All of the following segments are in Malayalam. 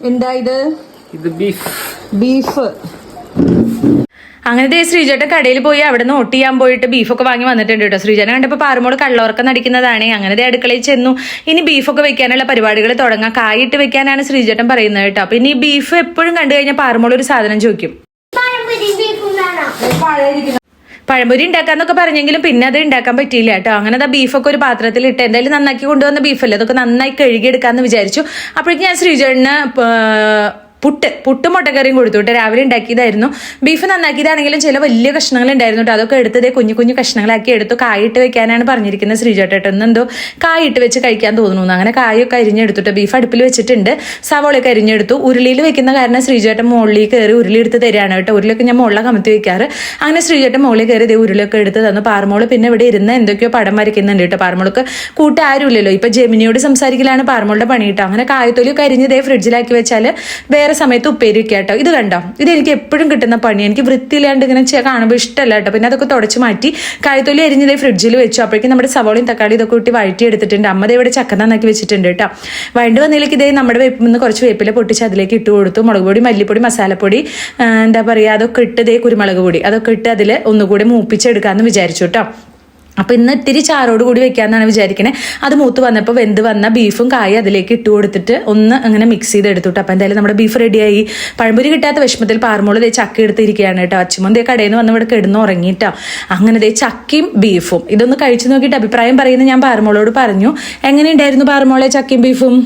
എന്താ ഇത് ബീഫ്. അങ്ങനത്തെ ശ്രീജേട്ടൻ കടയിൽ പോയി അവിടെ നിന്ന് നോട്ട് ചെയ്യാൻ പോയിട്ട് ബീഫൊക്കെ വാങ്ങി വന്നിട്ടുണ്ട് കേട്ടോ. ശ്രീജേട്ടൻ കണ്ടപ്പോൾ പാറുമോള് കള്ളോർക്കം നടിക്കുന്നതാണ്. അങ്ങനത്തെ അടുക്കളയിൽ ചെന്നു. ഇനി ബീഫൊക്കെ വെക്കാനുള്ള പരിപാടികൾ തുടങ്ങാം. കായിട്ട് വെക്കാനാണ് ശ്രീജേട്ടൻ പറയുന്നത് കേട്ടോ. അപ്പൊ ഇനി ബീഫ് എപ്പോഴും കണ്ടു കഴിഞ്ഞാൽ പാറുമോള് ഒരു സാധനം ചോദിക്കും, പഴംപൊരി ഉണ്ടാക്കാന്നൊക്കെ പറഞ്ഞെങ്കിലും പിന്നെ അത് ഉണ്ടാക്കാൻ പറ്റിയില്ല കേട്ടോ. അങ്ങനെ അതാ ബീഫൊക്കെ ഒരു പാത്രത്തിൽ ഇട്ട് എന്തായാലും നന്നാക്കി കൊണ്ടുവന്ന ബീഫല്ലേ, അതൊക്കെ നന്നായി കഴുകിയെടുക്കാന്ന് വിചാരിച്ചു. അപ്പോഴേക്കും ഞാൻ ശ്രീജേട്ടന് പുട്ടും മുട്ടക്കറിയും കൊടുത്തു കേട്ടോ. രാവിലെ ഉണ്ടാക്കിയതായിരുന്നു. ബീഫ് നന്നാക്കിയതാണെങ്കിലും ചില വലിയ കഷ്ണങ്ങൾ ഉണ്ടായിരുന്നു കേട്ടോ. അതൊക്കെ എടുത്തതേ കുഞ്ഞു കുഞ്ഞു കഷ്ണങ്ങളാക്കി എടുത്തു. കായിട്ട് വെക്കാനാണ് പറഞ്ഞിരിക്കുന്നത് ശ്രീജേട്ടൻ. എന്തോ കായിട്ട് വെച്ച് കഴിക്കാൻ തോന്നുന്നു. അങ്ങനെ കായൊക്കെ അരിഞ്ഞെടുത്തിട്ട് ബീഫ് അടുപ്പിൽ വെച്ചിട്ടുണ്ട്. സവോളയൊക്കെ അരിഞ്ഞെടുത്തു. ഉരുളിയിൽ വെക്കുന്ന കാരണം ശ്രീജേട്ടൻ മുകളിൽ കയറി ഉരുളി എടുത്ത് തരികയാണ് കേട്ടോ. ഉരുളിയൊക്കെ ഞാൻ മുകളിൽ കമത്തി വെക്കാറ്. അങ്ങനെ ശ്രീജേട്ടൻ മുകളിൽ കയറി ഇതേ ഉരുളിയൊക്കെ എടുത്ത് തന്നു. പാറുമോള് പിന്നെ ഇവിടെ ഇരുന്ന് എന്തൊക്കെയോ പടം വരയ്ക്കുന്നുണ്ട് കേട്ടോ. പാറുമോൾക്ക് കൂട്ടാരുമില്ലല്ലോ. ഇപ്പൊ ജെമിനിയോട് സംസാരിക്കലാണ് പാറുമോളുടെ പണി കേട്ടോ. അങ്ങനെ കായത്തൊലിയൊക്കെ അരിഞ്ഞ് ഇതേ ഫ്രിഡ്ജിലാക്കി വെച്ചാൽ വേറെ സമയത്ത് ഉപ്പേരി വെക്കുക കേട്ടോ. ഇത് കണ്ടോ, ഇത് എനിക്ക് എപ്പോഴും കിട്ടുന്ന പണി. എനിക്ക് വൃത്തിയില്ലാണ്ട് ഇങ്ങനെ കാണുമ്പോൾ ഇഷ്ടമല്ല കേട്ടോ. പിന്നെ അതൊക്കെ തുടച്ച് മാറ്റി കായത്തൊലി അരിഞ്ഞതേ ഫ്രിഡ്ജിൽ വെച്ചു. അപ്പോഴേക്കും നമ്മുടെ സവോളയും തക്കാളി ഇതൊക്കെ കൂട്ടി വഴറ്റി എടുത്തിട്ടുണ്ട്. അമ്മ ഇവിടെ ചക്ക നന്നാക്കി വെച്ചിട്ടുണ്ട് കേട്ടോ. വഴണ്ട് വന്നതിലേക്ക് ഇതേ നമ്മുടെ വേപ്പിൽ നിന്ന് കുറച്ച് വേപ്പില പൊട്ടിച്ച് അതിലേക്ക് ഇട്ട് കൊടുത്തു. മുളക് പൊടി, മല്ലിപ്പൊടി, മസാലപ്പൊടി, എന്താ പറയുക, അതൊക്കെ ഇട്ട് ഇതേ കുരുമുളക് പൊടി അതൊക്കെ ഇട്ട് അതിൽ ഒന്നുകൂടി മൂപ്പിച്ചെടുക്കാമെന്ന് വിചാരിച്ചു കേട്ടോ. അപ്പൊ ഇന്ന് ഇത്തിരി ചാറോട് കൂടി വെക്കാന്നാണ് വിചാരിക്കണേ. അത് മൂത്ത് വന്നപ്പോൾ വെന്ത് വന്ന ബീഫും കായ അതിലേക്ക് ഇട്ട് കൊടുത്തിട്ട് ഒന്ന് അങ്ങനെ മിക്സ് ചെയ്ത് എടുത്തുട്ടോ. അപ്പൊ എന്തായാലും നമ്മുടെ ബീഫ് റെഡിയായി. പഴംപൊരി കിട്ടാത്ത വിഷമത്തിൽ പാറുമോള് ദേ ചക്ക എടുത്തിരിക്കുകയാണ് കേട്ടോ. അച്ചുമന്തേ കടയിൽ നിന്ന് വന്ന് ഇവിടെ കിടന്ന് ഉറങ്ങിയിട്ടോ. അങ്ങനെ ദേ ചക്കയും ബീഫും ഇതൊന്ന് കഴിച്ചു നോക്കിയിട്ട് അഭിപ്രായം പറയുന്നത് ഞാൻ പാറുമോളോട് പറഞ്ഞു. എങ്ങനെയുണ്ടായിരുന്നു പാറുമോളെ ചക്കയും ബീഫും?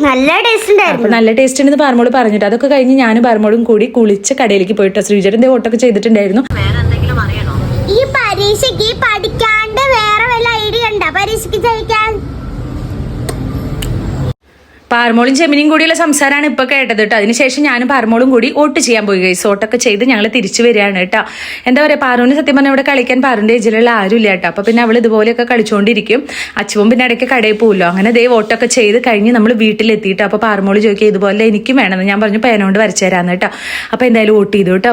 നല്ല ടേസ്റ്റ് ഉണ്ടായിരുന്നു. നല്ല ടേസ്റ്റ് ഉണ്ടെന്ന് പാറുമോള് പറഞ്ഞിട്ട് അതൊക്കെ കഴിഞ്ഞ് ഞാനും പാറുമോളും കൂടി കുളിച്ച് കടയിലേക്ക് പോയിട്ടോ. ശ്രീജേട്ടൻ ദേ ഓട്ടൊക്കെ ചെയ്തിട്ടുണ്ടായിരുന്നു. ഈ പരീക്ഷയ്ക്ക് പഠിക്കാണ്ട് വേറെ വല്ല ഐഡിയ ഉണ്ടോ പരീക്ഷയ്ക്ക് ജയിക്കാൻ? പാറുമോളും ജെമിനിയും കൂടിയുള്ള സംസാരമാണ് ഇപ്പൊ കേട്ടത് കേട്ടോ. അതിനുശേഷം ഞാനും പാറുമോളും കൂടി വോട്ട് ചെയ്യാൻ പോയി ഗൈസ്. വോട്ടൊക്കെ ചെയ്ത് ഞങ്ങൾ തിരിച്ചു വരികയാണ് കേട്ടോ. എന്താ പറയുക, പാറുവിന് സത്യം പറഞ്ഞാൽ ഇവിടെ കളിക്കാൻ പാറുവിന്റെ ഏജിലുള്ള ആരും ഇല്ല കേട്ടോ. അപ്പൊ പിന്നെ അവൾ ഇതുപോലെയൊക്കെ കളിച്ചുകൊണ്ടിരിക്കും. അച്ഛവും പിന്നെ ഇടയ്ക്ക് കടയിൽ പോകുമല്ലോ. അങ്ങനെ ദേ വോട്ടൊക്കെ ചെയ്ത് കഴിഞ്ഞ് നമ്മൾ വീട്ടിലെത്തിയിട്ട് അപ്പൊ പാറുമോള് ചോദിക്കുക ഇതുപോലെ എനിക്കും വേണമെന്ന്. ഞാൻ പറഞ്ഞു പേനോണ്ട് വരച്ചു തരാന്ന് കേട്ടോ. അപ്പൊ എന്തായാലും വോട്ട് ചെയ്തു കേട്ടോ.